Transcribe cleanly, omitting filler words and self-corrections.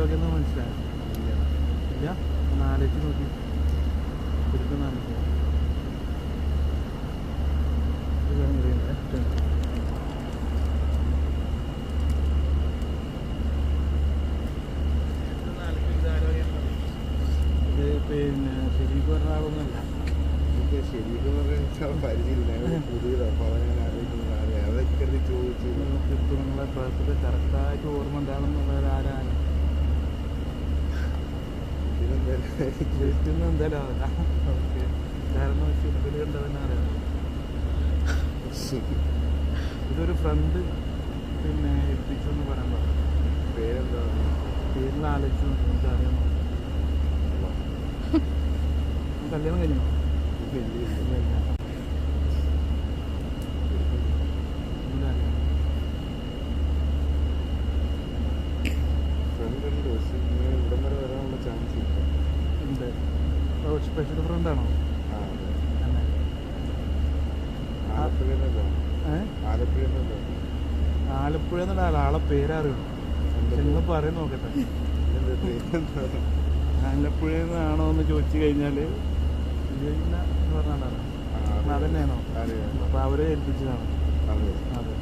ആരോഗ്യം എന്ന് മനസ്സിലായി ഇല്ല. നാലേക്ക് നോക്കി ശരിക്കും നാലേക്ക് ഇത് പിന്നെ ശരിക്കും പറഞ്ഞ ആളൊന്നുമല്ല. ശരിക്കും പറഞ്ഞാൽ പരിചയമില്ല, പുതിയതാണ്. അതൊക്കെ ചോദിച്ചു നിങ്ങളെ ബർത്ത്ഡേ കറക്റ്റായിട്ട് ഓർമ്മ ഉണ്ടാകുന്നുള്ളത് ആരാണ്? ജയിക്കുന്ന എന്തായാലും ആവില്ല. ഓക്കെ, കാരണം ശരിക്കും കണ്ടവന്നെ അറിയാം. ഇതൊരു ഫ്രണ്ട് പിന്നെ എത്തിച്ചെന്ന് പറയാൻ പറഞ്ഞു. പേരെന്താ? പേരിൽ ആലോചിച്ചു നമുക്ക് അറിയാമോ? കല്യാണം കഴിഞ്ഞോ? സ്പെഷ്യൽ ഫ്രണ്ടാണോ? ആലപ്പുഴ എന്നുള്ള ആളെ പേരറിയുള്ളൂ. നിങ്ങൾ പറയും നോക്കട്ടെ. ആലപ്പുഴ നിന്നാണോ എന്ന് ചോദിച്ചു കഴിഞ്ഞാൽ പറഞ്ഞാലാണ് അതന്നെയാണോ? അപ്പൊ അവരെ ഏൽപ്പിച്ചതാണ്. അതെ.